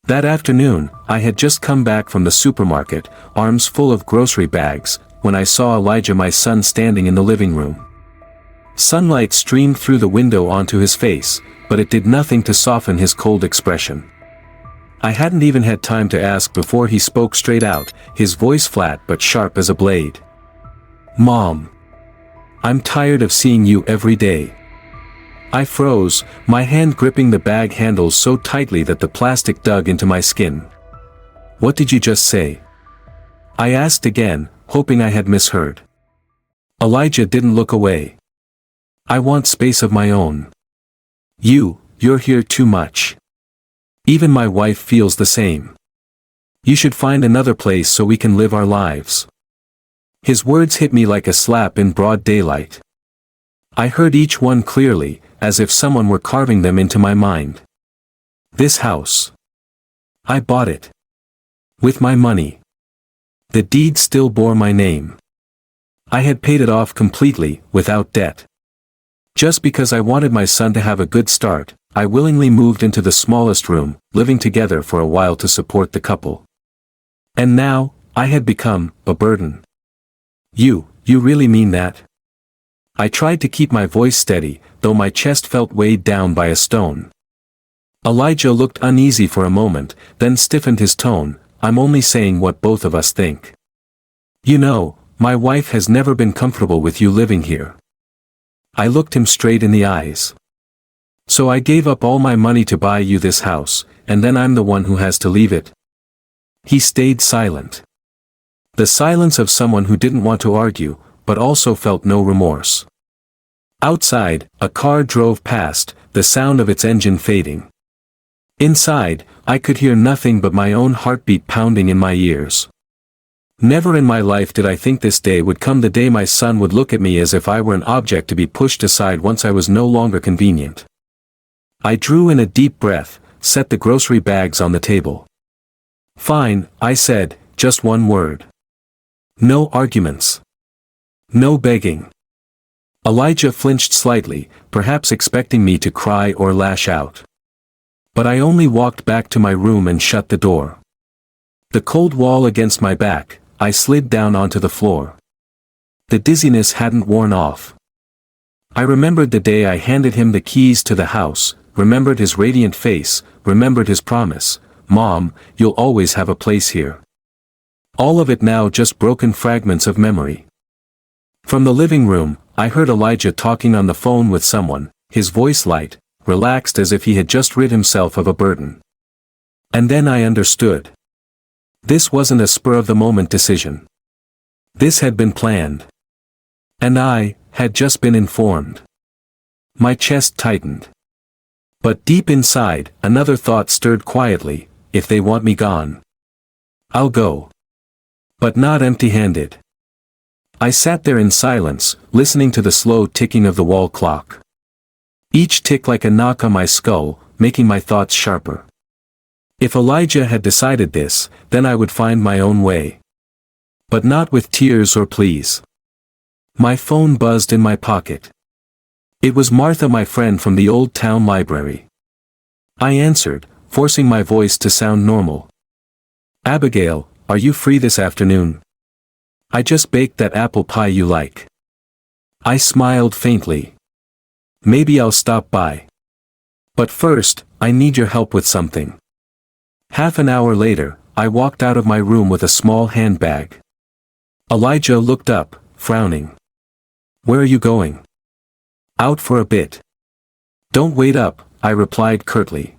That afternoon, I had just come back from the supermarket, arms full of grocery bags, when I saw Elijah, my son, standing in the living room. Sunlight streamed through the window onto his face, but it did nothing to soften his cold expression. I hadn't even had time to ask before he spoke straight out, his voice flat but sharp as a blade. "Mom. I'm tired of seeing you every day." I froze, my hand gripping the bag handles so tightly that the plastic dug into my skin. "What did you just say?" I asked again, hoping I had misheard. Elijah didn't look away. "I want space of my own. You're here too much. Even my wife feels the same. You should find another place so we can live our lives." His words hit me like a slap in broad daylight. I heard each one clearly, as if someone were carving them into my mind. This house. I bought it. With my money. The deed still bore my name. I had paid it off completely, without debt. Just because I wanted my son to have a good start, I willingly moved into the smallest room, living together for a while to support the couple. And now, I had become a burden. You really mean that?" I tried to keep my voice steady, though my chest felt weighed down by a stone. Elijah looked uneasy for a moment, then stiffened his tone. "I'm only saying what both of us think. You know, my wife has never been comfortable with you living here." I looked him straight in the eyes. "So I gave up all my money to buy you this house, and then I'm the one who has to leave it?" He stayed silent. The silence of someone who didn't want to argue, but also felt no remorse. Outside, a car drove past, the sound of its engine fading. Inside, I could hear nothing but my own heartbeat pounding in my ears. Never in my life did I think this day would come, the day my son would look at me as if I were an object to be pushed aside once I was no longer convenient. I drew in a deep breath, set the grocery bags on the table. "Fine," I said, "just one word. No arguments. No begging." Elijah flinched slightly, perhaps expecting me to cry or lash out. But I only walked back to my room and shut the door. The cold wall against my back, I slid down onto the floor. The dizziness hadn't worn off. I remembered the day I handed him the keys to the house, remembered his radiant face, remembered his promise, "Mom, you'll always have a place here." All of it now just broken fragments of memory. From the living room, I heard Elijah talking on the phone with someone, his voice light, relaxed as if he had just rid himself of a burden. And then I understood. This wasn't a spur-of-the-moment decision. This had been planned. And I had just been informed. My chest tightened. But deep inside, another thought stirred quietly: if they want me gone, I'll go. But not empty-handed. I sat there in silence, listening to the slow ticking of the wall clock. Each tick like a knock on my skull, making my thoughts sharper. If Elijah had decided this, then I would find my own way. But not with tears or pleas. My phone buzzed in my pocket. It was Martha, my friend from the old town library. I answered, forcing my voice to sound normal. "Abigail, are you free this afternoon? I just baked that apple pie you like." I smiled faintly. "Maybe I'll stop by. But first, I need your help with something." Half an hour later, I walked out of my room with a small handbag. Elijah looked up, frowning. "Where are you going?" "Out for a bit." "Don't wait up," I replied curtly.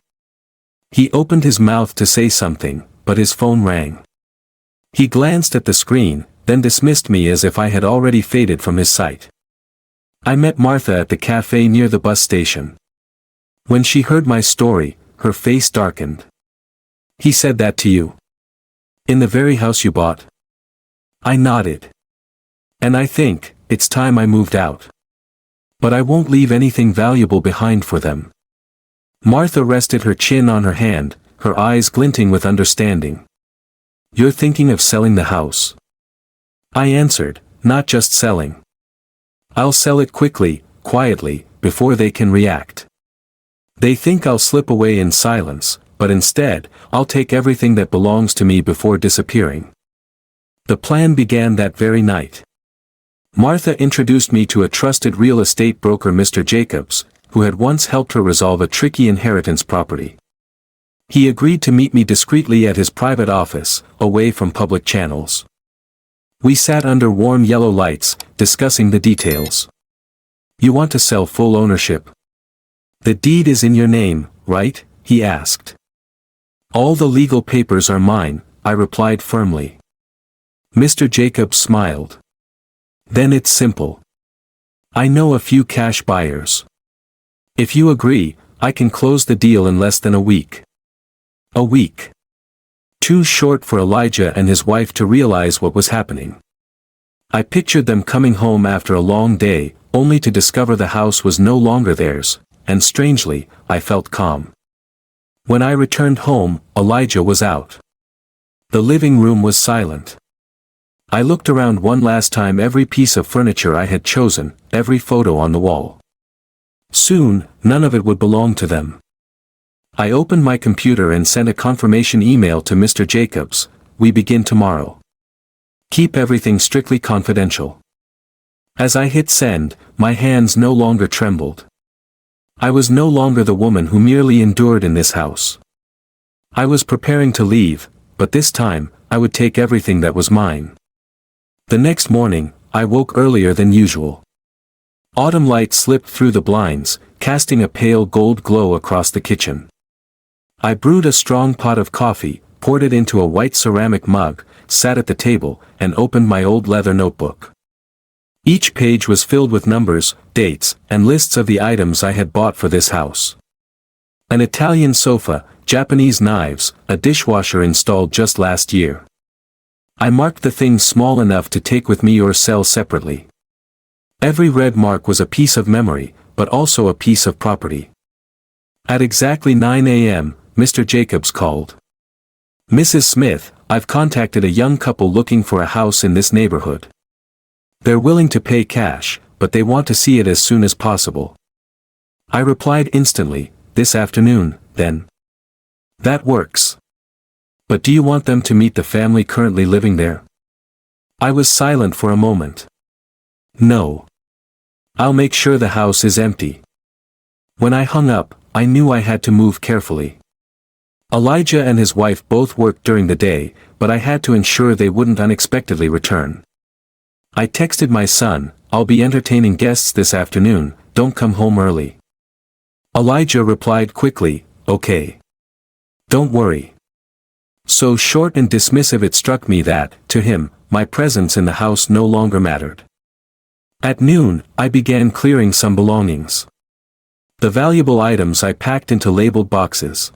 He opened his mouth to say something, but his phone rang. He glanced at the screen, then dismissed me as if I had already faded from his sight. I met Martha at the cafe near the bus station. When she heard my story, her face darkened. "He said that to you? In the very house you bought?" I nodded. "And I think, it's time I moved out. But I won't leave anything valuable behind for them." Martha rested her chin on her hand, her eyes glinting with understanding. "You're thinking of selling the house?" I answered, "Not just selling. I'll sell it quickly, quietly, before they can react. They think I'll slip away in silence, but instead, I'll take everything that belongs to me before disappearing. The plan began that very night. Martha introduced me to a trusted real estate broker, Mr. Jacobs, who had once helped her resolve a tricky inheritance property. He agreed to meet me discreetly at his private office, away from public channels. We sat under warm yellow lights, discussing the details. "You want to sell full ownership? The deed is in your name, right?" he asked. "All the legal papers are mine," I replied firmly. Mr. Jacobs smiled. "Then it's simple. I know a few cash buyers. If you agree, I can close the deal in less than a week." A week. Too short for Elijah and his wife to realize what was happening. I pictured them coming home after a long day, only to discover the house was no longer theirs, and strangely, I felt calm. When I returned home, Elijah was out. The living room was silent. I looked around one last time, every piece of furniture I had chosen, every photo on the wall. Soon, none of it would belong to them. I opened my computer and sent a confirmation email to Mr. Jacobs. "We begin tomorrow. Keep everything strictly confidential." As I hit send, my hands no longer trembled. I was no longer the woman who merely endured in this house. I was preparing to leave, but this time, I would take everything that was mine. The next morning, I woke earlier than usual. Autumn light slipped through the blinds, casting a pale gold glow across the kitchen. I brewed a strong pot of coffee, poured it into a white ceramic mug, sat at the table, and opened my old leather notebook. Each page was filled with numbers, dates, and lists of the items I had bought for this house. An Italian sofa, Japanese knives, a dishwasher installed just last year. I marked the things small enough to take with me or sell separately. Every red mark was a piece of memory, but also a piece of property. At exactly 9 a.m., Mr. Jacobs called. "Mrs. Smith, I've contacted a young couple looking for a house in this neighborhood. They're willing to pay cash, but they want to see it as soon as possible." I replied instantly, "This afternoon, then." "That works. But do you want them to meet the family currently living there?" I was silent for a moment. "No. I'll make sure the house is empty." When I hung up, I knew I had to move carefully. Elijah and his wife both worked during the day, but I had to ensure they wouldn't unexpectedly return. I texted my son, "I'll be entertaining guests this afternoon, don't come home early." Elijah replied quickly, "Okay. Don't worry." So short and dismissive it struck me that, to him, my presence in the house no longer mattered. At noon, I began clearing some belongings. The valuable items I packed into labeled boxes.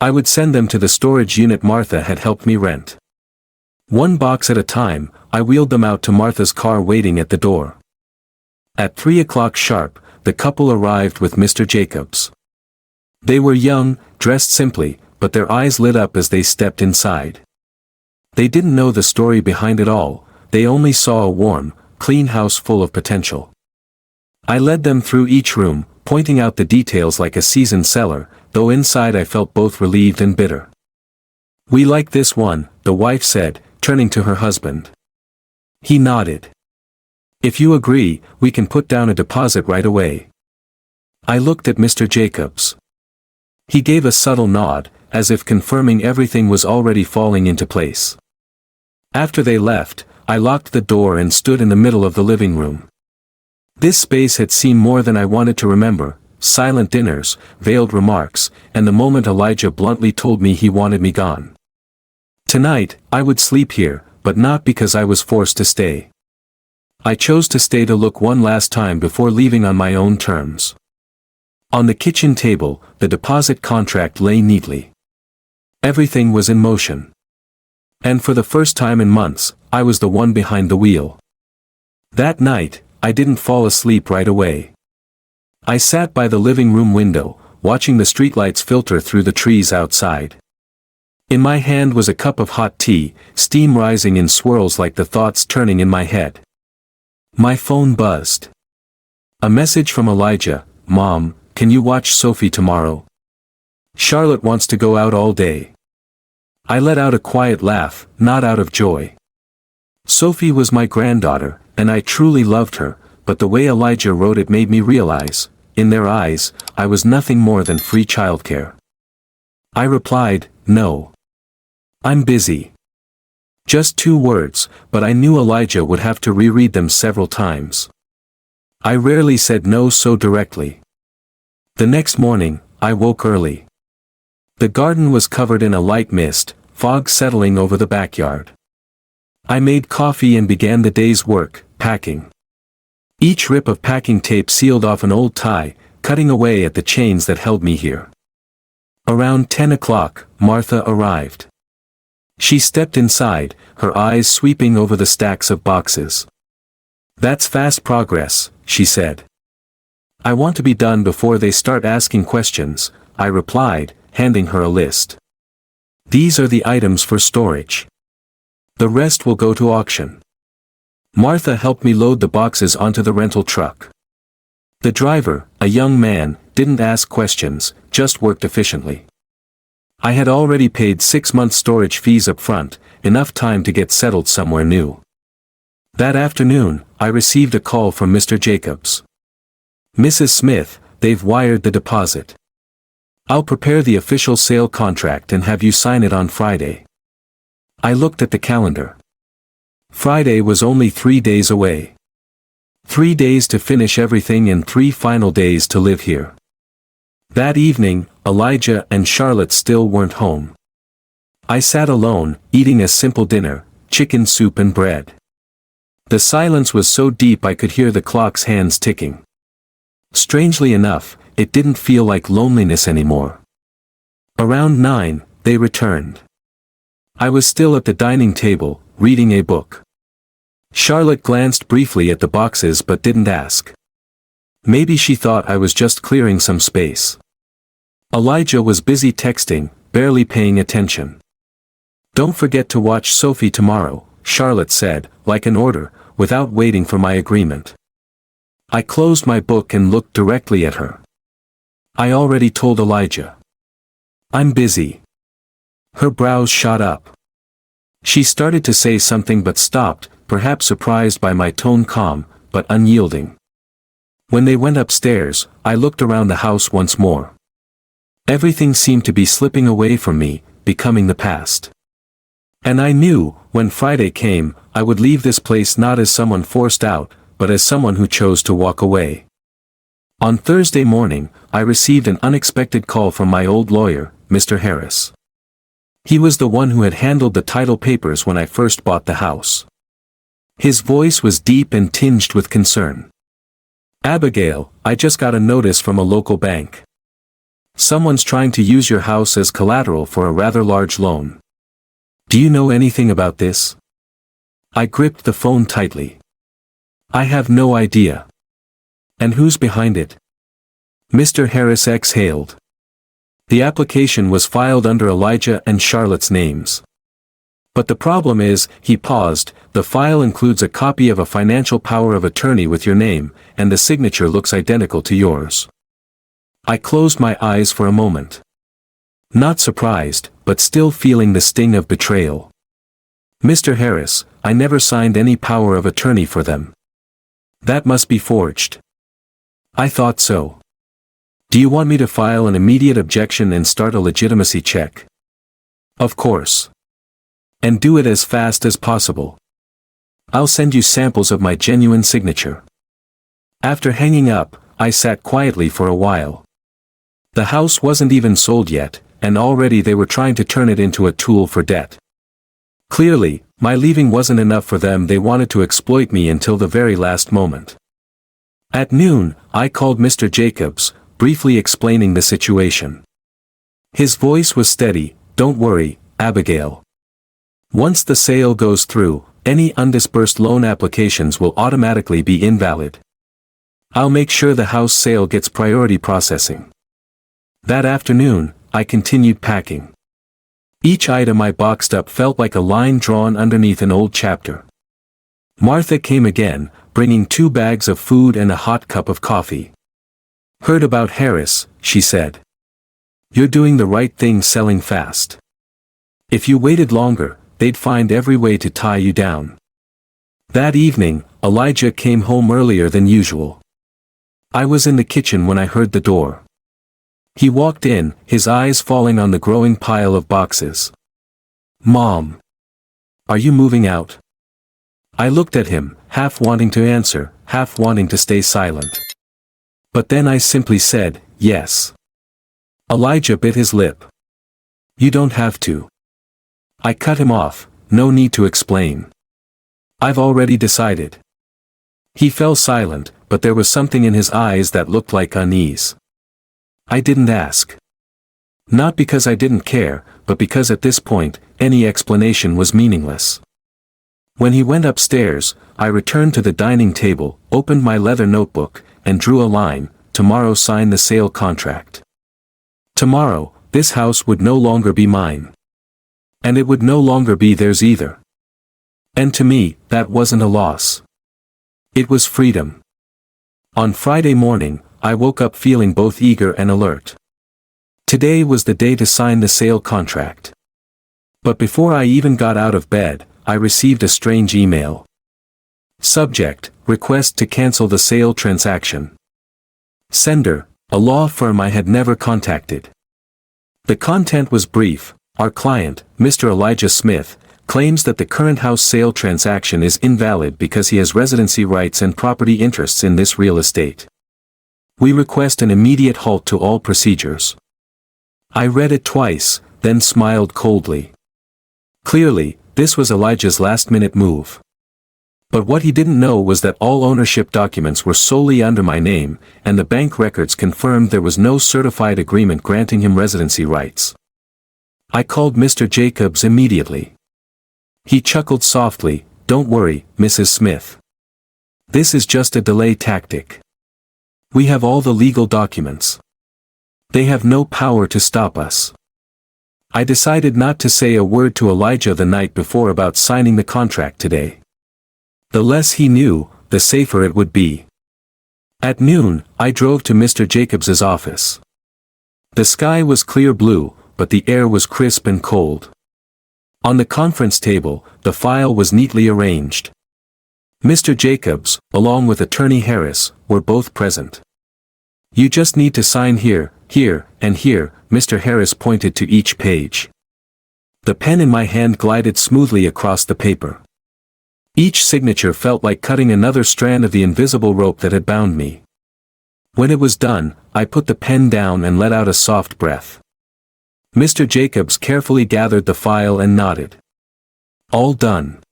I would send them to the storage unit Martha had helped me rent. One box at a time, I wheeled them out to Martha's car waiting at the door. At 3 o'clock sharp, the couple arrived with Mr. Jacobs. They were young, dressed simply, but their eyes lit up as they stepped inside. They didn't know the story behind it all, they only saw a warm, clean house full of potential. I led them through each room, pointing out the details like a seasoned seller, though inside I felt both relieved and bitter. "We like this one," the wife said, turning to her husband. He nodded. "If you agree, we can put down a deposit right away." I looked at Mr. Jacobs. He gave a subtle nod, as if confirming everything was already falling into place. After they left, I locked the door and stood in the middle of the living room. This space had seen more than I wanted to remember, silent dinners, veiled remarks, and the moment Elijah bluntly told me he wanted me gone. Tonight, I would sleep here, but not because I was forced to stay. I chose to stay to look one last time before leaving on my own terms. On the kitchen table, the deposit contract lay neatly. Everything was in motion. And for the first time in months, I was the one behind the wheel. That night, I didn't fall asleep right away. I sat by the living room window, watching the streetlights filter through the trees outside. In my hand was a cup of hot tea, steam rising in swirls like the thoughts turning in my head. My phone buzzed. A message from Elijah, "Mom, can you watch Sophie tomorrow?" Charlotte wants to go out all day. I let out a quiet laugh, not out of joy. Sophie was my granddaughter, and I truly loved her, but the way Elijah wrote it made me realize, in their eyes, I was nothing more than free childcare. I replied, no. I'm busy. Just 2 words, but I knew Elijah would have to reread them several times. I rarely said no so directly. The next morning, I woke early. The garden was covered in a light mist, fog settling over the backyard. I made coffee and began the day's work, packing. Each rip of packing tape sealed off an old tie, cutting away at the chains that held me here. Around 10 o'clock, Martha arrived. She stepped inside, her eyes sweeping over the stacks of boxes. That's fast progress, she said. I want to be done before they start asking questions, I replied, handing her a list. These are the items for storage. The rest will go to auction. Martha helped me load the boxes onto the rental truck. The driver, a young man, didn't ask questions, just worked efficiently. I had already paid 6 months storage fees up front, enough time to get settled somewhere new. That afternoon, I received a call from Mr. Jacobs. Mrs. Smith, they've wired the deposit. I'll prepare the official sale contract and have you sign it on Friday. I looked at the calendar. Friday was only 3 days away. 3 days to finish everything and 3 final days to live here. That evening, Elijah and Charlotte still weren't home. I sat alone, eating a simple dinner, chicken soup and bread. The silence was so deep I could hear the clock's hands ticking. Strangely enough, it didn't feel like loneliness anymore. Around 9, they returned. I was still at the dining table, reading a book. Charlotte glanced briefly at the boxes but didn't ask. Maybe she thought I was just clearing some space. Elijah was busy texting, barely paying attention. Don't forget to watch Sophie tomorrow, Charlotte said, like an order, without waiting for my agreement. I closed my book and looked directly at her. I already told Elijah. I'm busy. Her brows shot up. She started to say something but stopped, perhaps surprised by my tone, calm, but unyielding. When they went upstairs, I looked around the house once more. Everything seemed to be slipping away from me, becoming the past. And I knew, when Friday came, I would leave this place not as someone forced out, but as someone who chose to walk away. On Thursday morning, I received an unexpected call from my old lawyer, Mr. Harris. He was the one who had handled the title papers when I first bought the house. His voice was deep and tinged with concern. Abigail, I just got a notice from a local bank. Someone's trying to use your house as collateral for a rather large loan. Do you know anything about this? I gripped the phone tightly. I have no idea. And who's behind it? Mr. Harris exhaled. The application was filed under Elijah and Charlotte's names. But the problem is, he paused, the file includes a copy of a financial power of attorney with your name, and the signature looks identical to yours. I closed my eyes for a moment. Not surprised, but still feeling the sting of betrayal. Mr. Harris, I never signed any power of attorney for them. That must be forged. I thought so. Do you want me to file an immediate objection and start a legitimacy check? Of course. And do it as fast as possible. I'll send you samples of my genuine signature. After hanging up, I sat quietly for a while. The house wasn't even sold yet, and already they were trying to turn it into a tool for debt. Clearly, my leaving wasn't enough for them. They wanted to exploit me until the very last moment. At noon, I called Mr. Jacobs, briefly explaining the situation. His voice was steady. Don't worry, Abigail. Once the sale goes through, any undisbursed loan applications will automatically be invalid. I'll make sure the house sale gets priority processing. That afternoon, I continued packing. Each item I boxed up felt like a line drawn underneath an old chapter. Martha came again, bringing 2 bags of food and a hot cup of coffee. Heard about Harris, she said. You're doing the right thing selling fast. If you waited longer, they'd find every way to tie you down. That evening, Elijah came home earlier than usual. I was in the kitchen when I heard the door. He walked in, his eyes falling on the growing pile of boxes. "Mom. Are you moving out?" I looked at him, half wanting to answer, half wanting to stay silent. But then I simply said, "Yes." Elijah bit his lip. "You don't have to." I cut him off, no need to explain. "I've already decided." He fell silent, but there was something in his eyes that looked like unease. I didn't ask. Not because I didn't care, but because at this point, any explanation was meaningless. When he went upstairs, I returned to the dining table, opened my leather notebook, and drew a line, "Tomorrow sign the sale contract." Tomorrow, this house would no longer be mine. And it would no longer be theirs either. And to me, that wasn't a loss. It was freedom. On Friday morning, I woke up feeling both eager and alert. Today was the day to sign the sale contract. But before I even got out of bed, I received a strange email. Subject: request to cancel the sale transaction. Sender: a law firm I had never contacted. The content was brief. Our client, Mr. Elijah Smith, claims that the current house sale transaction is invalid because he has residency rights and property interests in this real estate. We request an immediate halt to all procedures. I read it twice, then smiled coldly. Clearly, this was Elijah's last-minute move. But what he didn't know was that all ownership documents were solely under my name, and the bank records confirmed there was no certified agreement granting him residency rights. I called Mr. Jacobs immediately. He chuckled softly, "Don't worry, Mrs. Smith. This is just a delay tactic. We have all the legal documents. They have no power to stop us." I decided not to say a word to Elijah the night before about signing the contract today. The less he knew, the safer it would be. At noon, I drove to Mr. Jacobs's office. The sky was clear blue, but the air was crisp and cold. On the conference table, the file was neatly arranged. Mr. Jacobs, along with Attorney Harris, were both present. "You just need to sign here, here, and here," Mr. Harris pointed to each page. The pen in my hand glided smoothly across the paper. Each signature felt like cutting another strand of the invisible rope that had bound me. When it was done, I put the pen down and let out a soft breath. Mr. Jacobs carefully gathered the file and nodded. "All done.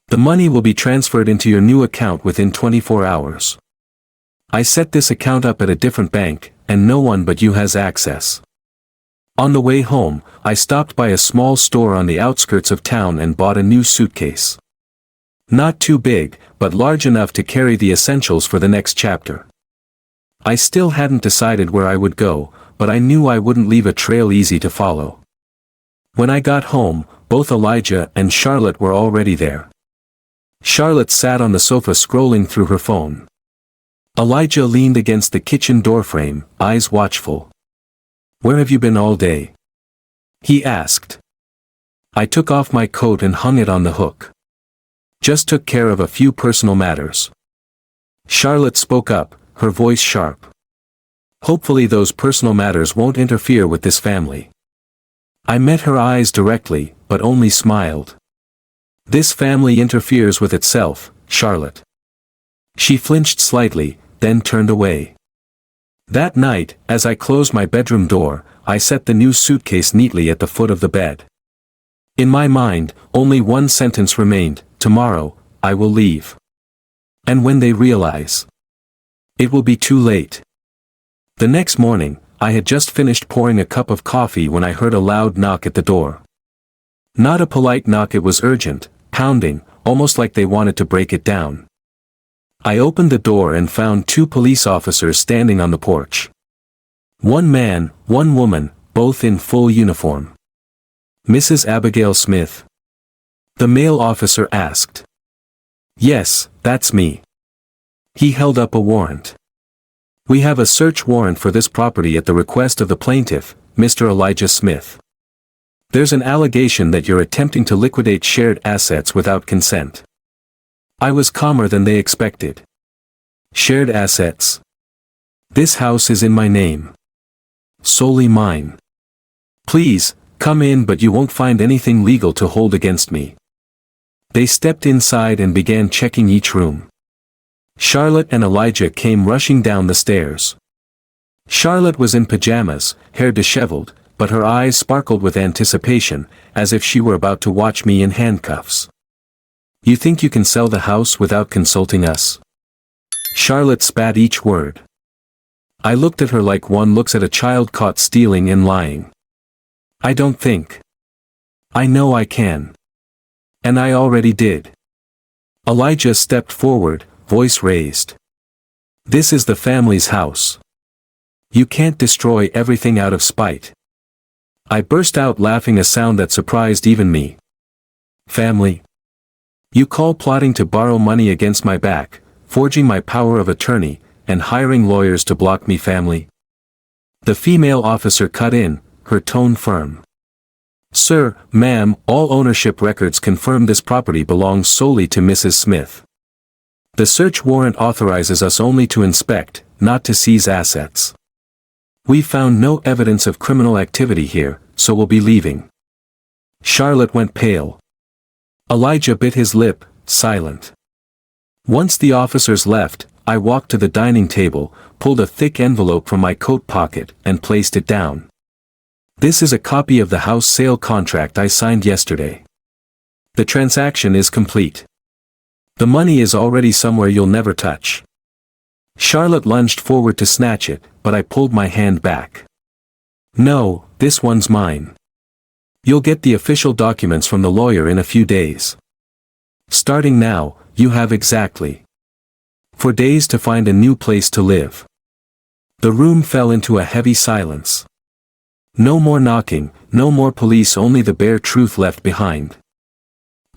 The money will be transferred into your new account within 24 hours. I set this account up at a different bank, and no one but you has access." On the way home, I stopped by a small store on the outskirts of town and bought a new suitcase. Not too big, but large enough to carry the essentials for the next chapter. I still hadn't decided where I would go, but I knew I wouldn't leave a trail easy to follow. When I got home, both Elijah and Charlotte were already there. Charlotte sat on the sofa scrolling through her phone. Elijah leaned against the kitchen doorframe, eyes watchful. "Where have you been all day?" he asked. I took off my coat and hung it on the hook. "Just took care of a few personal matters." Charlotte spoke up, her voice sharp. "Hopefully those personal matters won't interfere with this family." I met her eyes directly, but only smiled. "This family interferes with itself, Charlotte." She flinched slightly, then turned away. That night, as I closed my bedroom door, I set the new suitcase neatly at the foot of the bed. In my mind, only one sentence remained: tomorrow, I will leave. And when they realize, it will be too late. The next morning, I had just finished pouring a cup of coffee when I heard a loud knock at the door. Not a polite knock, it was urgent, pounding, almost like they wanted to break it down. I opened the door and found two police officers standing on the porch. One man, one woman, both in full uniform. "Mrs. Abigail Smith?" the male officer asked. "Yes, that's me." He held up a warrant. "We have a search warrant for this property at the request of the plaintiff, Mr. Elijah Smith. There's an allegation that you're attempting to liquidate shared assets without consent. I was calmer than they expected. Shared assets? This house is in my name. Solely mine. Please, come in, but you won't find anything legal to hold against me. They stepped inside and began checking each room. Charlotte and Elijah came rushing down the stairs. Charlotte was in pajamas, hair disheveled, but her eyes sparkled with anticipation, as if she were about to watch me in handcuffs. You think you can sell the house without consulting us? Charlotte spat each word. I looked at her like one looks at a child caught stealing and lying. I don't think. I know I can. And I already did. Elijah stepped forward, voice raised. This is the family's house. You can't destroy everything out of spite. I burst out laughing, a sound that surprised even me. Family? You call plotting to borrow money against my back, forging my power of attorney, and hiring lawyers to block me family? The female officer cut in, her tone firm. Sir, ma'am, all ownership records confirm this property belongs solely to Mrs. Smith. The search warrant authorizes us only to inspect, not to seize assets. We found no evidence of criminal activity here, so we'll be leaving. Charlotte went pale. Elijah bit his lip, silent. Once the officers left, I walked to the dining table, pulled a thick envelope from my coat pocket, and placed it down. This is a copy of the house sale contract I signed yesterday. The transaction is complete. The money is already somewhere you'll never touch. Charlotte lunged forward to snatch it, but I pulled my hand back. No, this one's mine. You'll get the official documents from the lawyer in a few days. Starting now, you have exactly 4 days to find a new place to live. The room fell into a heavy silence. No more knocking, no more police, only the bare truth left behind.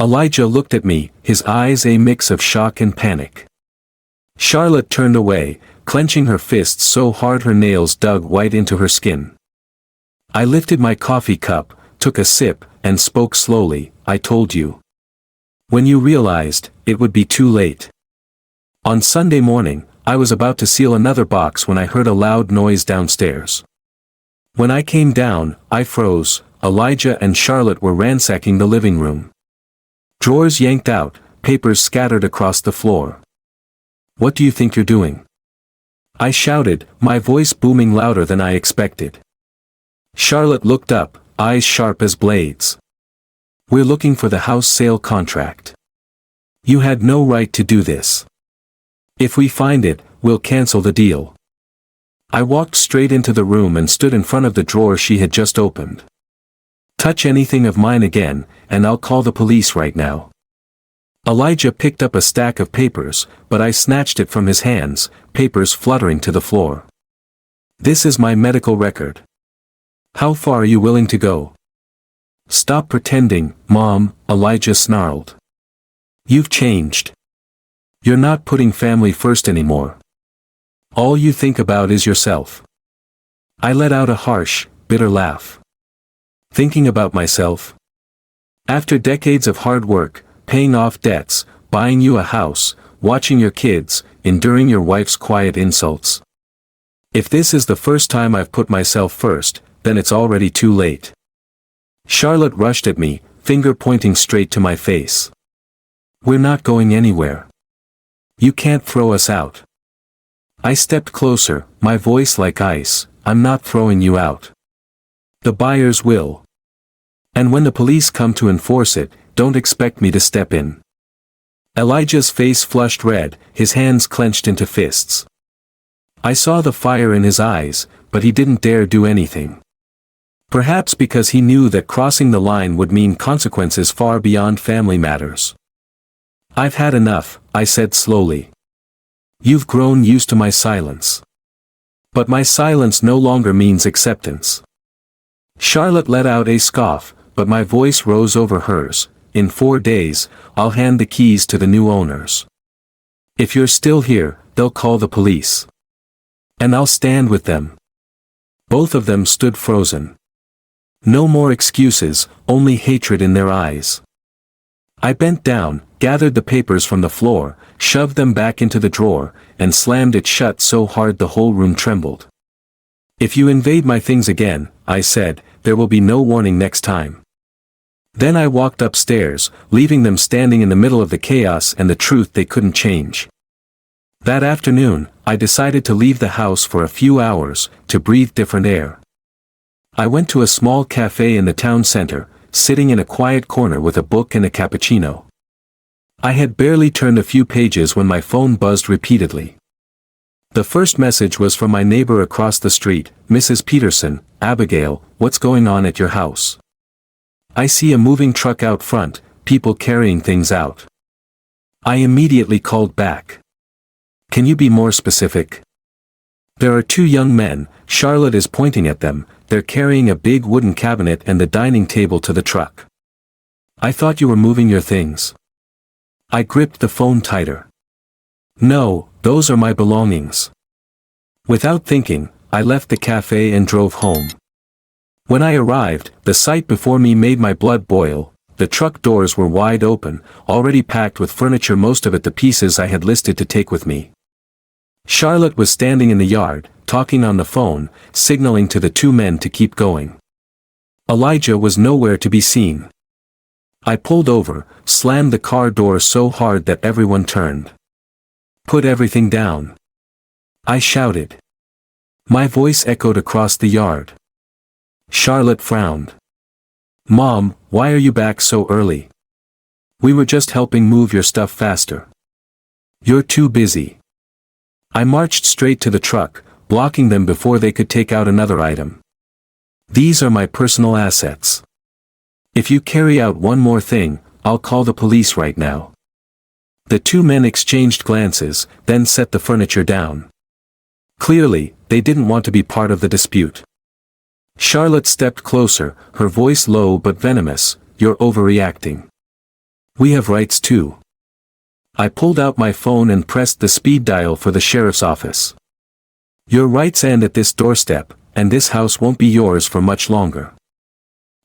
Elijah looked at me, his eyes a mix of shock and panic. Charlotte turned away, clenching her fists so hard her nails dug right into her skin. I lifted my coffee cup, took a sip, and spoke slowly. I told you. When you realized, it would be too late. On Sunday morning, I was about to seal another box when I heard a loud noise downstairs. When I came down, I froze. Elijah and Charlotte were ransacking the living room. Drawers yanked out, papers scattered across the floor. What do you think you're doing? I shouted, my voice booming louder than I expected. Charlotte looked up, eyes sharp as blades. We're looking for the house sale contract. You had no right to do this. If we find it, we'll cancel the deal. I walked straight into the room and stood in front of the drawer she had just opened. Touch anything of mine again, and I'll call the police right now. Elijah picked up a stack of papers, but I snatched it from his hands, papers fluttering to the floor. This is my medical record. How far are you willing to go? Stop pretending, Mom, Elijah snarled. You've changed. You're not putting family first anymore. All you think about is yourself. I let out a harsh, bitter laugh. Thinking about myself? After decades of hard work, paying off debts, buying you a house, watching your kids, enduring your wife's quiet insults. If this is the first time I've put myself first, then it's already too late. Charlotte rushed at me, finger pointing straight to my face. We're not going anywhere. You can't throw us out. I stepped closer, my voice like ice. I'm not throwing you out. The buyers will. And when the police come to enforce it, don't expect me to step in. Elijah's face flushed red, his hands clenched into fists. I saw the fire in his eyes, but he didn't dare do anything. Perhaps because he knew that crossing the line would mean consequences far beyond family matters. I've had enough, I said slowly. You've grown used to my silence. But my silence no longer means acceptance. Charlotte let out a scoff, but my voice rose over hers. In 4 days, I'll hand the keys to the new owners. If you're still here, they'll call the police. And I'll stand with them. Both of them stood frozen. No more excuses, only hatred in their eyes. I bent down, gathered the papers from the floor, shoved them back into the drawer, and slammed it shut so hard the whole room trembled. "If you invade my things again," I said, "there will be no warning next time." Then I walked upstairs, leaving them standing in the middle of the chaos and the truth they couldn't change. That afternoon, I decided to leave the house for a few hours, to breathe different air. I went to a small cafe in the town center, sitting in a quiet corner with a book and a cappuccino. I had barely turned a few pages when my phone buzzed repeatedly. The first message was from my neighbor across the street, "Mrs. Peterson, Abigail, what's going on at your house? I see a moving truck out front, people carrying things out." I immediately called back. "Can you be more specific? There are two young men, Charlotte is pointing at them, they're carrying a big wooden cabinet and the dining table to the truck. I thought you were moving your things." I gripped the phone tighter. "No, those are my belongings." Without thinking, I left the cafe and drove home. When I arrived, the sight before me made my blood boil. The truck doors were wide open, already packed with furniture, most of it the pieces I had listed to take with me. Charlotte was standing in the yard, talking on the phone, signaling to the two men to keep going. Elijah was nowhere to be seen. I pulled over, slammed the car door so hard that everyone turned. "Put everything down," I shouted. My voice echoed across the yard. Charlotte frowned. "Mom, why are you back so early? We were just helping move your stuff faster." "You're too busy." I marched straight to the truck, blocking them before they could take out another item. "These are my personal assets. If you carry out one more thing, I'll call the police right now." The two men exchanged glances, then set the furniture down. Clearly, they didn't want to be part of the dispute. Charlotte stepped closer, her voice low but venomous. "You're overreacting. We have rights too." I pulled out my phone and pressed the speed dial for the sheriff's office. "Your rights end at this doorstep, and this house won't be yours for much longer."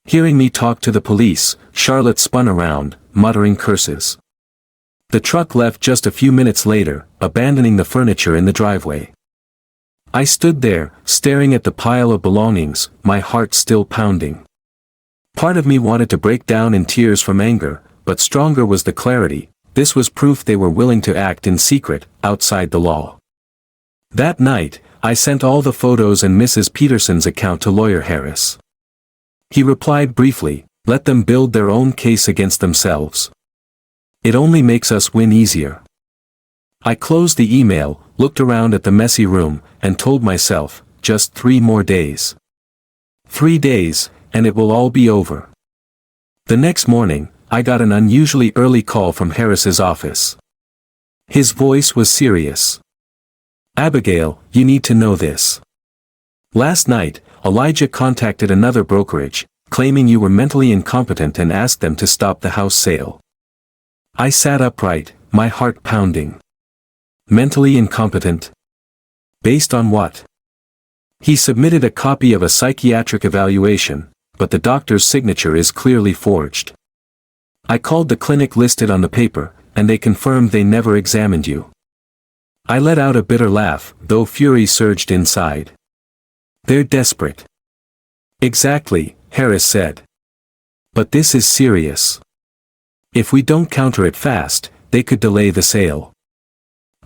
Hearing me talk to the police, Charlotte spun around, muttering curses. The truck left just a few minutes later, abandoning the furniture in the driveway. I stood there, staring at the pile of belongings, my heart still pounding. Part of me wanted to break down in tears from anger, but stronger was the clarity. This was proof they were willing to act in secret, outside the law. That night, I sent all the photos and Mrs. Peterson's account to Lawyer Harris. He replied briefly, "Let them build their own case against themselves. It only makes us win easier." I closed the email, looked around at the messy room, and told myself, just 3 more days. 3 days, and it will all be over. The next morning, I got an unusually early call from Harris's office. His voice was serious. "Abigail, you need to know this. Last night, Elijah contacted another brokerage, claiming you were mentally incompetent and asked them to stop the house sale." I sat upright, my heart pounding. Mentally incompetent? Based on what? He submitted a copy of a psychiatric evaluation, but the doctor's signature is clearly forged. I called the clinic listed on the paper, and they confirmed they never examined you. I let out a bitter laugh, though fury surged inside. "They're desperate." "Exactly," Harris said. "But this is serious. If we don't counter it fast, they could delay the sale.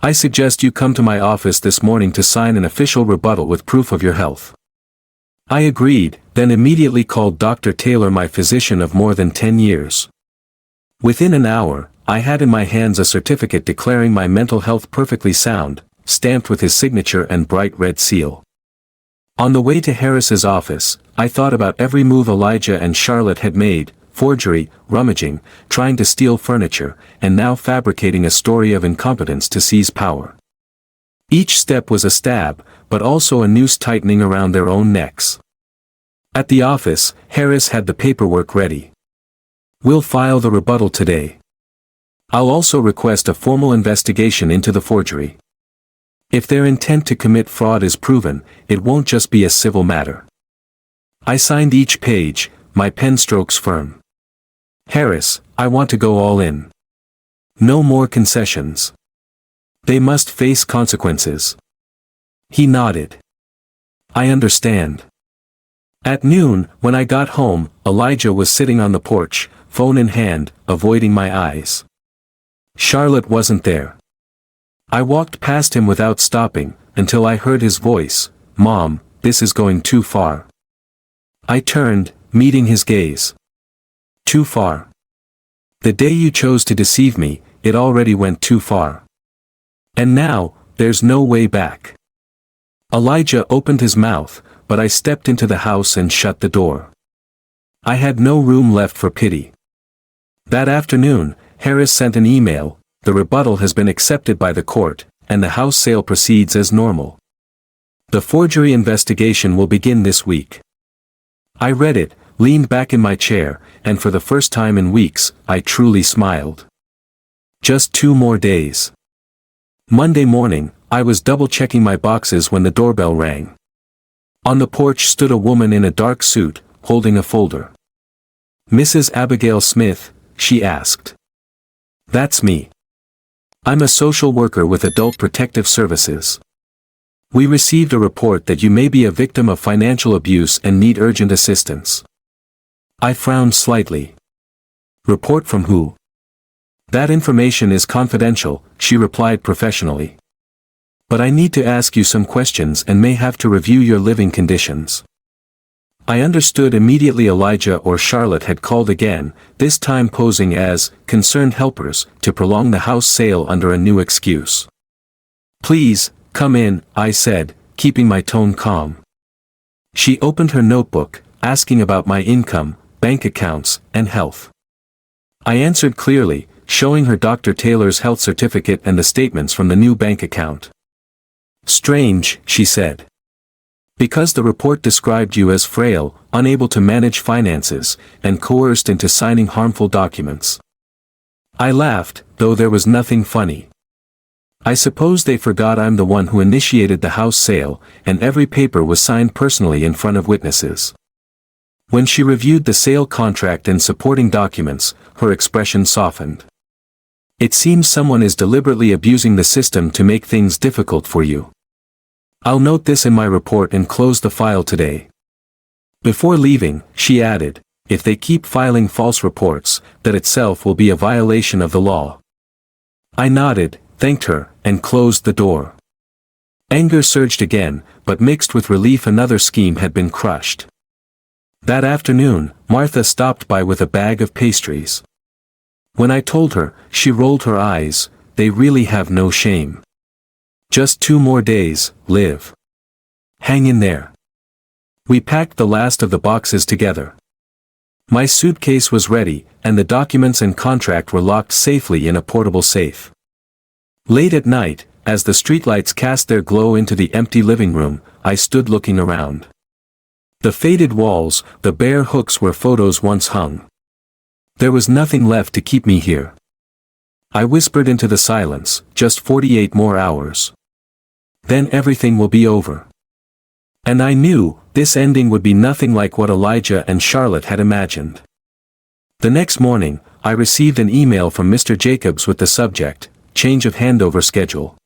I suggest you come to my office this morning to sign an official rebuttal with proof of your health." I agreed, then immediately called Dr. Taylor, my physician of more than 10 years. Within an hour, I had in my hands a certificate declaring my mental health perfectly sound, stamped with his signature and bright red seal. On the way to Harris's office, I thought about every move Elijah and Charlotte had made: forgery, rummaging, trying to steal furniture, and now fabricating a story of incompetence to seize power. Each step was a stab, but also a noose tightening around their own necks. At the office, Harris had the paperwork ready. "We'll file the rebuttal today. I'll also request a formal investigation into the forgery." If their intent to commit fraud is proven, it won't just be a civil matter. I signed each page, my pen strokes firm. Harris, I want to go all in. No more concessions. They must face consequences. He nodded. I understand. At noon, when I got home, Elijah was sitting on the porch, phone in hand, avoiding my eyes. Charlotte wasn't there. I walked past him without stopping, until I heard his voice, Mom, this is going too far. I turned, meeting his gaze. Too far. The day you chose to deceive me, it already went too far. And now, there's no way back. Elijah opened his mouth, but I stepped into the house and shut the door. I had no room left for pity. That afternoon, Harris sent an email, the rebuttal has been accepted by the court, and the house sale proceeds as normal. The forgery investigation will begin this week. I read it, leaned back in my chair, and for the first time in weeks, I truly smiled. Just 2 more days. Monday morning, I was double-checking my boxes when the doorbell rang. On the porch stood a woman in a dark suit, holding a folder. Mrs. Abigail Smith, she asked. That's me. I'm a social worker with Adult Protective Services. We received a report that you may be a victim of financial abuse and need urgent assistance. I frowned slightly. Report from who? That information is confidential, she replied professionally. But I need to ask you some questions and may have to review your living conditions. I understood immediately Elijah or Charlotte had called again, this time posing as concerned helpers to prolong the house sale under a new excuse. Please, come in, I said, keeping my tone calm. She opened her notebook, asking about my income, bank accounts, and health. I answered clearly, showing her Dr. Taylor's health certificate and the statements from the new bank account. Strange, she said. Because the report described you as frail, unable to manage finances, and coerced into signing harmful documents. I laughed, though there was nothing funny. I suppose they forgot I'm the one who initiated the house sale, and every paper was signed personally in front of witnesses. When she reviewed the sale contract and supporting documents, her expression softened. It seems someone is deliberately abusing the system to make things difficult for you. I'll note this in my report and close the file today. Before leaving, she added, if they keep filing false reports, that itself will be a violation of the law. I nodded, thanked her, and closed the door. Anger surged again, but mixed with relief another scheme had been crushed. That afternoon, Martha stopped by with a bag of pastries. When I told her, she rolled her eyes, they really have no shame. Just 2 more days, Liv. Hang in there. We packed the last of the boxes together. My suitcase was ready, and the documents and contract were locked safely in a portable safe. Late at night, as the streetlights cast their glow into the empty living room, I stood looking around. The faded walls, the bare hooks where photos once hung. There was nothing left to keep me here. I whispered into the silence, just 48 more hours. Then everything will be over. And I knew, this ending would be nothing like what Elijah and Charlotte had imagined. The next morning, I received an email from Mr. Jacobs with the subject, change of handover schedule.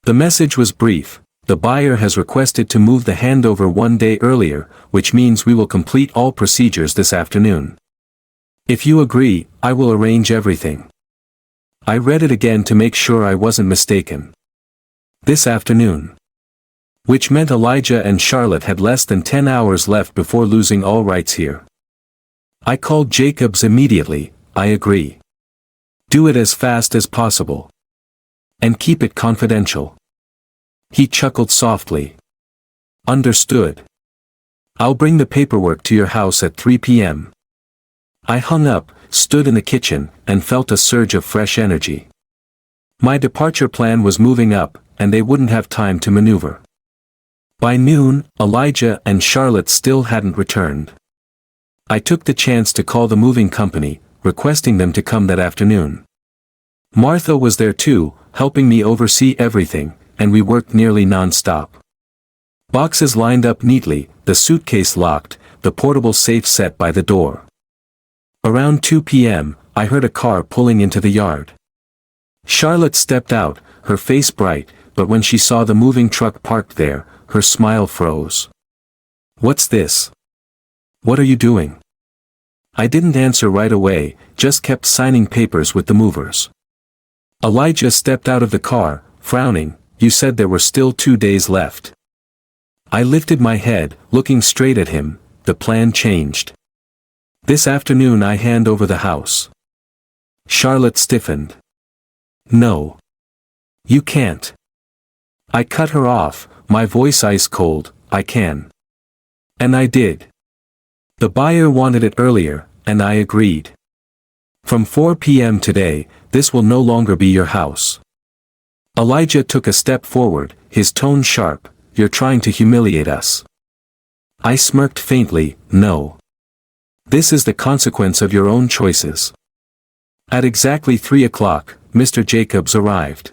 The message was brief, the buyer has requested to move the handover 1 day earlier, which means we will complete all procedures this afternoon. If you agree, I will arrange everything. I read it again to make sure I wasn't mistaken. This afternoon. Which meant Elijah and Charlotte had less than 10 hours left before losing all rights here. I called Jacobs immediately, I agree. Do it as fast as possible. And keep it confidential. He chuckled softly. Understood. I'll bring the paperwork to your house at 3 p.m. I hung up, stood in the kitchen, and felt a surge of fresh energy. My departure plan was moving up, and they wouldn't have time to maneuver. By noon, Elijah and Charlotte still hadn't returned. I took the chance to call the moving company, requesting them to come that afternoon. Martha was there too, helping me oversee everything, and we worked nearly non-stop. Boxes lined up neatly, the suitcase locked, the portable safe set by the door. Around 2 p.m., I heard a car pulling into the yard. Charlotte stepped out, her face bright, but when she saw the moving truck parked there, her smile froze. "What's this? What are you doing?" I didn't answer right away, just kept signing papers with the movers. Elijah stepped out of the car, frowning. "You said there were still 2 days left." I lifted my head, looking straight at him. "The plan changed. This afternoon I hand over the house." Charlotte stiffened. "No. You can't." I cut her off, my voice ice cold. "I can." And I did. The buyer wanted it earlier, and I agreed. From 4 p.m. today, this will no longer be your house. Elijah took a step forward, his tone sharp. "You're trying to humiliate us." I smirked faintly. "No. This is the consequence of your own choices." At exactly 3 o'clock, Mr. Jacobs arrived.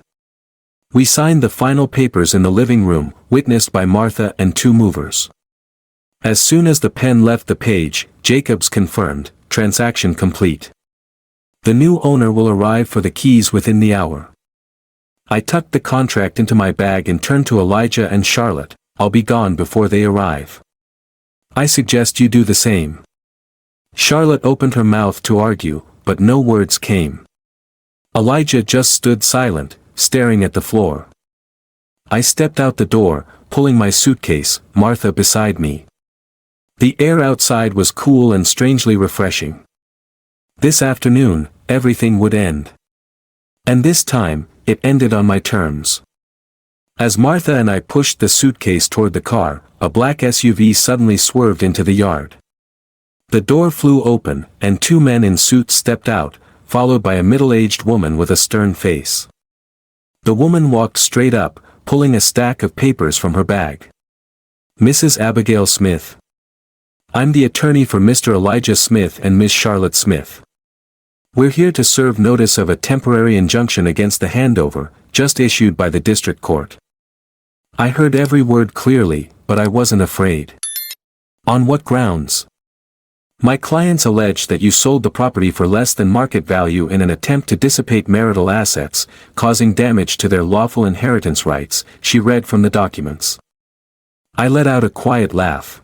We signed the final papers in the living room, witnessed by Martha and 2 movers. As soon as the pen left the page, Jacobs confirmed, "Transaction complete. The new owner will arrive for the keys within the hour." I tucked the contract into my bag and turned to Elijah and Charlotte. "I'll be gone before they arrive. I suggest you do the same." Charlotte opened her mouth to argue, but no words came. Elijah just stood silent, staring at the floor. I stepped out the door, pulling my suitcase, Martha beside me. The air outside was cool and strangely refreshing. This afternoon, everything would end. And this time, it ended on my terms. As Martha and I pushed the suitcase toward the car, a black SUV suddenly swerved into the yard. The door flew open, and 2 men in suits stepped out, followed by a middle-aged woman with a stern face. The woman walked straight up, pulling a stack of papers from her bag. "Mrs. Abigail Smith. I'm the attorney for Mr. Elijah Smith and Miss Charlotte Smith. We're here to serve notice of a temporary injunction against the handover, just issued by the district court." I heard every word clearly, but I wasn't afraid. "On what grounds?" "My clients allege that you sold the property for less than market value in an attempt to dissipate marital assets, causing damage to their lawful inheritance rights," she read from the documents. I let out a quiet laugh.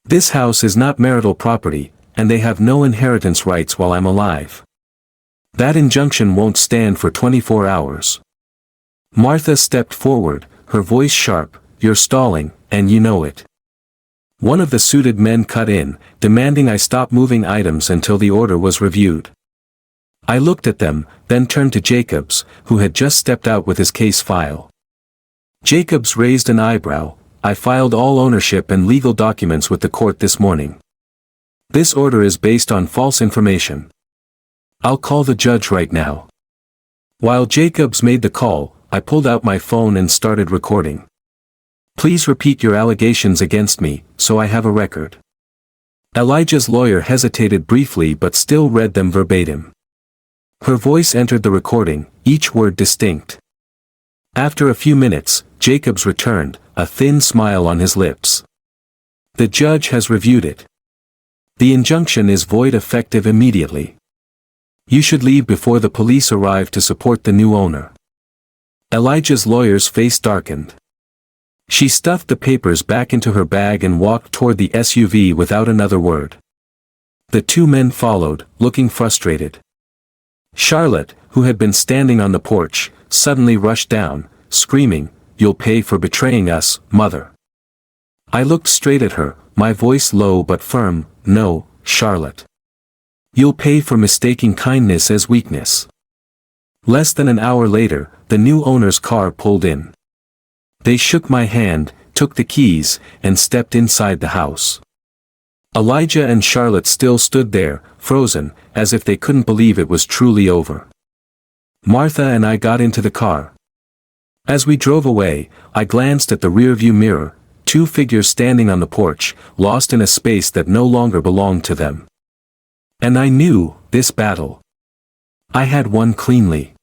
"This house is not marital property, and they have no inheritance rights while I'm alive. That injunction won't stand for 24 hours. Martha stepped forward, her voice sharp. "You're stalling, and you know it." One of the suited men cut in, demanding I stop moving items until the order was reviewed. I looked at them, then turned to Jacobs, who had just stepped out with his case file. Jacobs raised an eyebrow. "I filed all ownership and legal documents with the court this morning. This order is based on false information. I'll call the judge right now." While Jacobs made the call, I pulled out my phone and started recording. "Please repeat your allegations against me, so I have a record." Elijah's lawyer hesitated briefly but still read them verbatim. Her voice entered the recording, each word distinct. After a few minutes, Jacobs returned, a thin smile on his lips. "The judge has reviewed it. The injunction is void effective immediately. You should leave before the police arrive to support the new owner." Elijah's lawyer's face darkened. She stuffed the papers back into her bag and walked toward the SUV without another word. The 2 men followed, looking frustrated. Charlotte, who had been standing on the porch, suddenly rushed down, screaming, "You'll pay for betraying us, mother." I looked straight at her, my voice low but firm. "No, Charlotte. You'll pay for mistaking kindness as weakness." Less than an hour later, the new owner's car pulled in. They shook my hand, took the keys, and stepped inside the house. Elijah and Charlotte still stood there, frozen, as if they couldn't believe it was truly over. Martha and I got into the car. As we drove away, I glanced at the rearview mirror, 2 figures standing on the porch, lost in a space that no longer belonged to them. And I knew, this battle, I had won cleanly.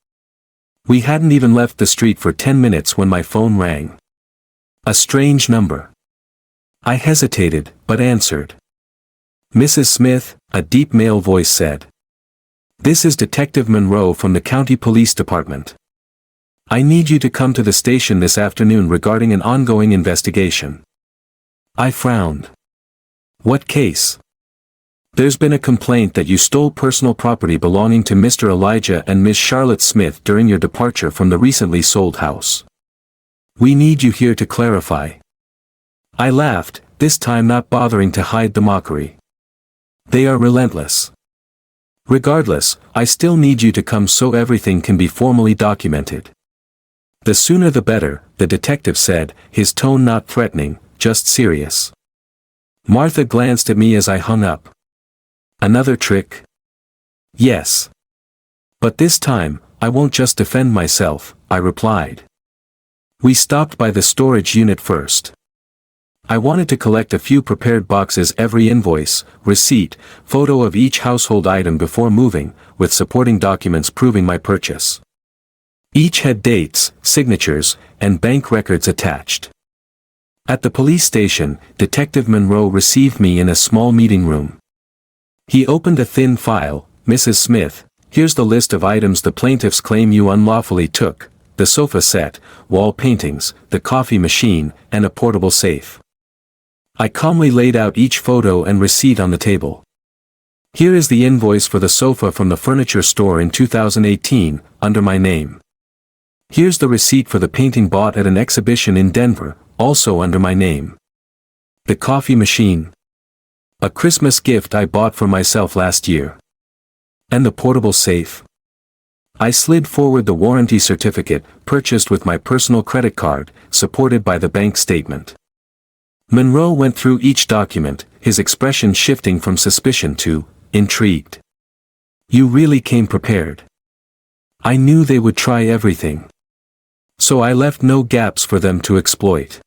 We hadn't even left the street for 10 minutes when my phone rang. A strange number. I hesitated, but answered. "Mrs. Smith," a deep male voice said. "This is Detective Monroe from the County Police Department. I need you to come to the station this afternoon regarding an ongoing investigation." I frowned. "What case?" "There's been a complaint that you stole personal property belonging to Mr. Elijah and Miss Charlotte Smith during your departure from the recently sold house. We need you here to clarify." I laughed, this time not bothering to hide the mockery. "They are relentless. Regardless, I still need you to come so everything can be formally documented." "The sooner the better," the detective said, his tone not threatening, just serious. Martha glanced at me as I hung up. "Another trick?" "Yes. But this time, I won't just defend myself," I replied. We stopped by the storage unit first. I wanted to collect a few prepared boxes, every invoice, receipt, photo of each household item before moving, with supporting documents proving my purchase. Each had dates, signatures, and bank records attached. At the police station, Detective Monroe received me in a small meeting room. He opened a thin file. "Mrs. Smith, here's the list of items the plaintiffs claim you unlawfully took: the sofa set, wall paintings, the coffee machine, and a portable safe." I calmly laid out each photo and receipt on the table. "Here is the invoice for the sofa from the furniture store in 2018, under my name. Here's the receipt for the painting bought at an exhibition in Denver, also under my name. The coffee machine, a Christmas gift I bought for myself last year. And the portable safe." I slid forward the warranty certificate, purchased with my personal credit card, supported by the bank statement. Monroe went through each document, his expression shifting from suspicion to intrigued. "You really came prepared." I knew they would try everything. So I left no gaps for them to exploit.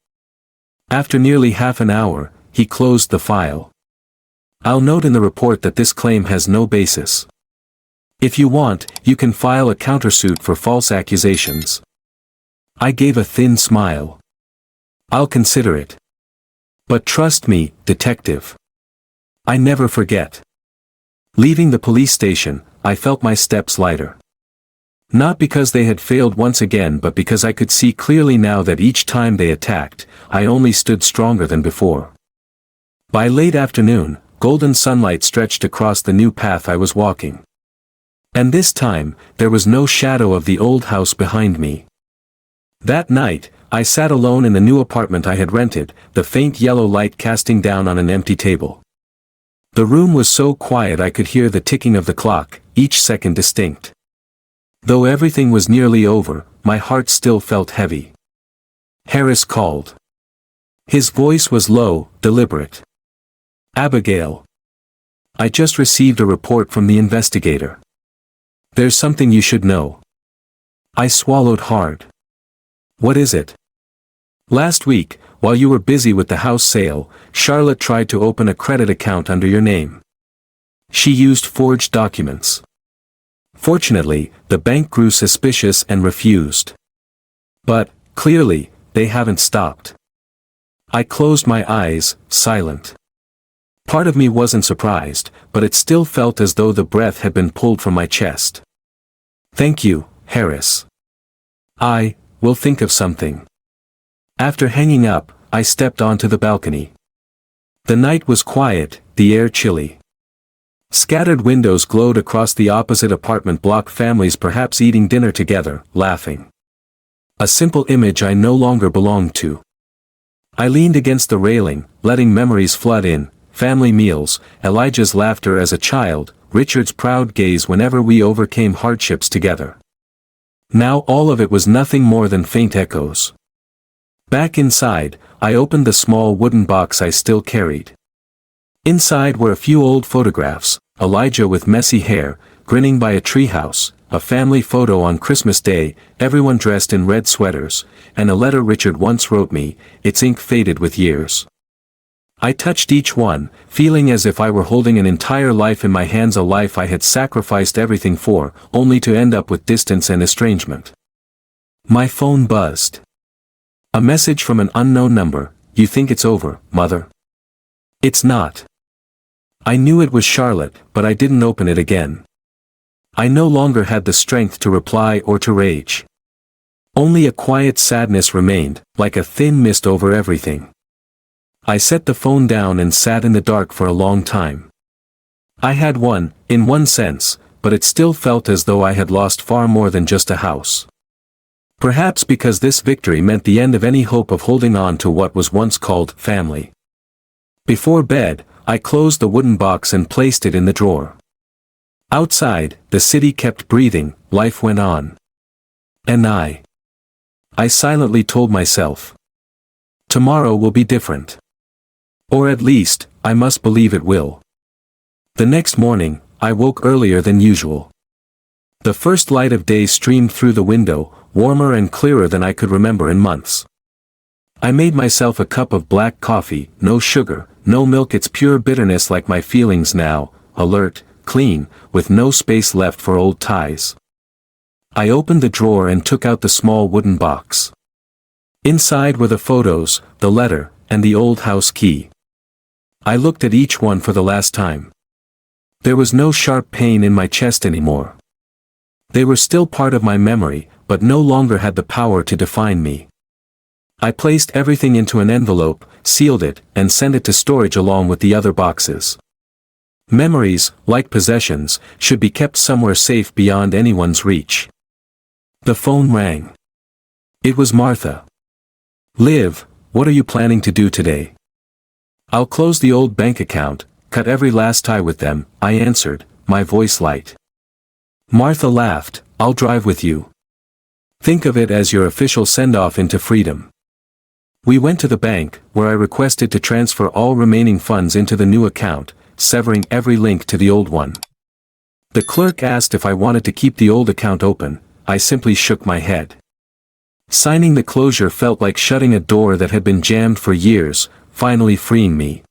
After nearly half an hour, he closed the file. "I'll note in the report that this claim has no basis. If you want, you can file a countersuit for false accusations." I gave a thin smile. "I'll consider it. But trust me, detective. I never forget." Leaving the police station, I felt my steps lighter. Not because they had failed once again, but because I could see clearly now that each time they attacked, I only stood stronger than before. By late afternoon, golden sunlight stretched across the new path I was walking. And this time, there was no shadow of the old house behind me. That night, I sat alone in the new apartment I had rented, the faint yellow light casting down on an empty table. The room was so quiet I could hear the ticking of the clock, each second distinct. Though everything was nearly over, my heart still felt heavy. Harris called. His voice was low, deliberate. "Abigail. I just received a report from the investigator. There's something you should know." I swallowed hard. "What is it?" "Last week, while you were busy with the house sale, Charlotte tried to open a credit account under your name. She used forged documents. Fortunately, the bank grew suspicious and refused. But, clearly, they haven't stopped." I closed my eyes, silent. Part of me wasn't surprised, but it still felt as though the breath had been pulled from my chest. "Thank you, Harris. I will think of something." After hanging up, I stepped onto the balcony. The night was quiet, the air chilly. Scattered windows glowed across the opposite apartment block, families perhaps eating dinner together, laughing. A simple image I no longer belonged to. I leaned against the railing, letting memories flood in: family meals, Elijah's laughter as a child, Richard's proud gaze whenever we overcame hardships together. Now all of it was nothing more than faint echoes. Back inside, I opened the small wooden box I still carried. Inside were a few old photographs: Elijah with messy hair, grinning by a treehouse, a family photo on Christmas Day, everyone dressed in red sweaters, and a letter Richard once wrote me, its ink faded with years. I touched each one, feeling as if I were holding an entire life in my hands, a life I had sacrificed everything for, only to end up with distance and estrangement. My phone buzzed. A message from an unknown number. You think it's over, mother? It's not. I knew it was Charlotte, but I didn't open it again. I no longer had the strength to reply or to rage. Only a quiet sadness remained, like a thin mist over everything. I set the phone down and sat in the dark for a long time. I had won, in one sense, but it still felt as though I had lost far more than just a house. Perhaps because this victory meant the end of any hope of holding on to what was once called family. Before bed, I closed the wooden box and placed it in the drawer. Outside, the city kept breathing, life went on. And I silently told myself, tomorrow will be different. Or at least, I must believe it will. The next morning, I woke earlier than usual. The first light of day streamed through the window, warmer and clearer than I could remember in months. I made myself a cup of black coffee, no sugar, no milk, its pure bitterness like my feelings now, alert, clean, with no space left for old ties. I opened the drawer and took out the small wooden box. Inside were the photos, the letter, and the old house key. I looked at each one for the last time. There was no sharp pain in my chest anymore. They were still part of my memory, but no longer had the power to define me. I placed everything into an envelope, sealed it, and sent it to storage along with the other boxes. Memories, like possessions, should be kept somewhere safe beyond anyone's reach. The phone rang. It was Martha. Liv, what are you planning to do today? I'll close the old bank account, cut every last tie with them, I answered, my voice light. Martha laughed, I'll drive with you. Think of it as your official send-off into freedom. We went to the bank, where I requested to transfer all remaining funds into the new account, severing every link to the old one. The clerk asked if I wanted to keep the old account open. I simply shook my head. Signing the closure felt like shutting a door that had been jammed for years, finally freeing me.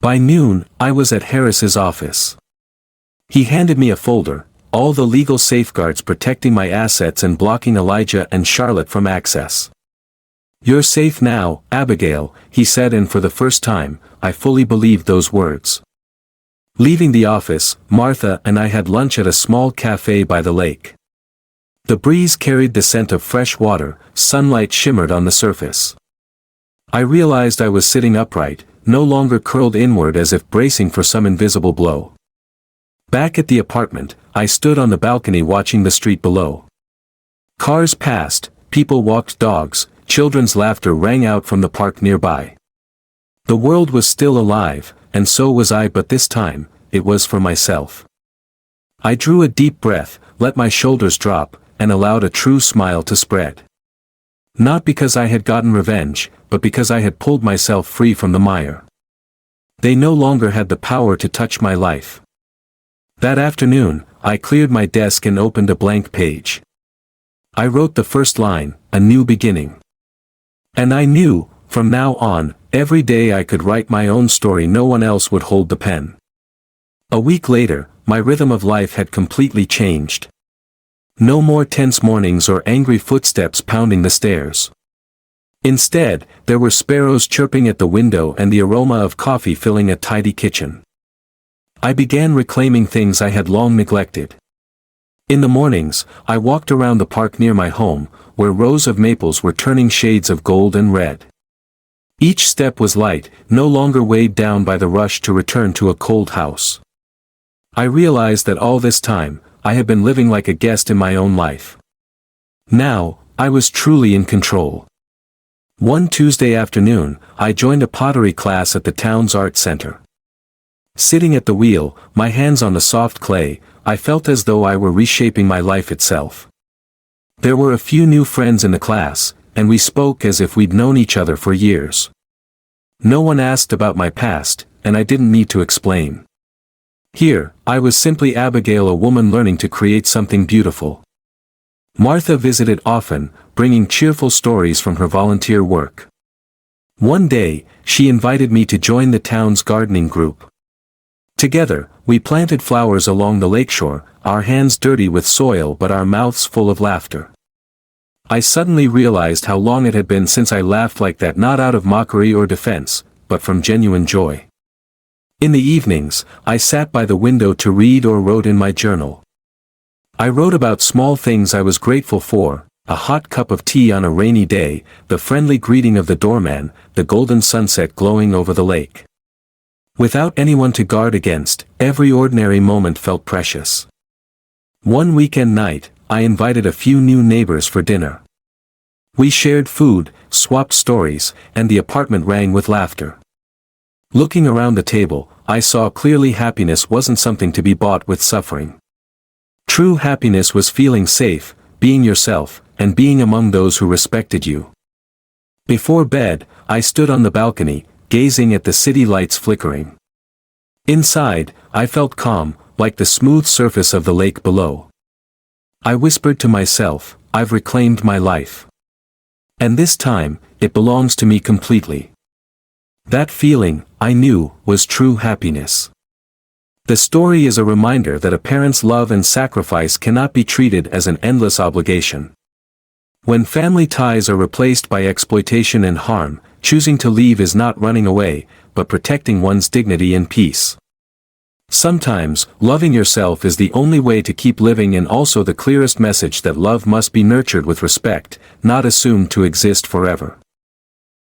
By noon, I was at Harris's office. He handed me a folder, all the legal safeguards protecting my assets and blocking Elijah and Charlotte from access. You're safe now, Abigail, he said, and for the first time, I fully believed those words. Leaving the office, Martha and I had lunch at a small cafe by the lake. The breeze carried the scent of fresh water, sunlight shimmered on the surface. I realized I was sitting upright, no longer curled inward as if bracing for some invisible blow. Back at the apartment, I stood on the balcony watching the street below. Cars passed, people walked dogs, children's laughter rang out from the park nearby. The world was still alive, and so was I, but this time, it was for myself. I drew a deep breath, let my shoulders drop, and allowed a true smile to spread. Not because I had gotten revenge, but because I had pulled myself free from the mire. They no longer had the power to touch my life. That afternoon, I cleared my desk and opened a blank page. I wrote the first line, a new beginning. And I knew, from now on, every day I could write my own story, no one else would hold the pen. A week later, my rhythm of life had completely changed. No more tense mornings or angry footsteps pounding the stairs. Instead, there were sparrows chirping at the window and the aroma of coffee filling a tidy kitchen. I began reclaiming things I had long neglected. In the mornings, I walked around the park near my home, where rows of maples were turning shades of gold and red. Each step was light, no longer weighed down by the rush to return to a cold house. I realized that all this time, I had been living like a guest in my own life. Now, I was truly in control. One Tuesday afternoon, I joined a pottery class at the town's art center. Sitting at the wheel, my hands on the soft clay, I felt as though I were reshaping my life itself. There were a few new friends in the class, and we spoke as if we'd known each other for years. No one asked about my past, and I didn't need to explain. Here, I was simply Abigail, a woman learning to create something beautiful. Martha visited often, bringing cheerful stories from her volunteer work. One day, she invited me to join the town's gardening group. Together, we planted flowers along the lakeshore, our hands dirty with soil but our mouths full of laughter. I suddenly realized how long it had been since I laughed like that, not out of mockery or defense, but from genuine joy. In the evenings, I sat by the window to read or wrote in my journal. I wrote about small things I was grateful for: a hot cup of tea on a rainy day, the friendly greeting of the doorman, the golden sunset glowing over the lake. Without anyone to guard against, every ordinary moment felt precious. One weekend night, I invited a few new neighbors for dinner. We shared food, swapped stories, and the apartment rang with laughter. Looking around the table, I saw clearly happiness wasn't something to be bought with suffering. True happiness was feeling safe, being yourself, and being among those who respected you. Before bed, I stood on the balcony, gazing at the city lights flickering. Inside, I felt calm, like the smooth surface of the lake below. I whispered to myself, I've reclaimed my life. And this time, it belongs to me completely. That feeling, I knew, was true happiness. The story is a reminder that a parent's love and sacrifice cannot be treated as an endless obligation. When family ties are replaced by exploitation and harm, choosing to leave is not running away, but protecting one's dignity and peace. Sometimes, loving yourself is the only way to keep living, and also the clearest message that love must be nurtured with respect, not assumed to exist forever.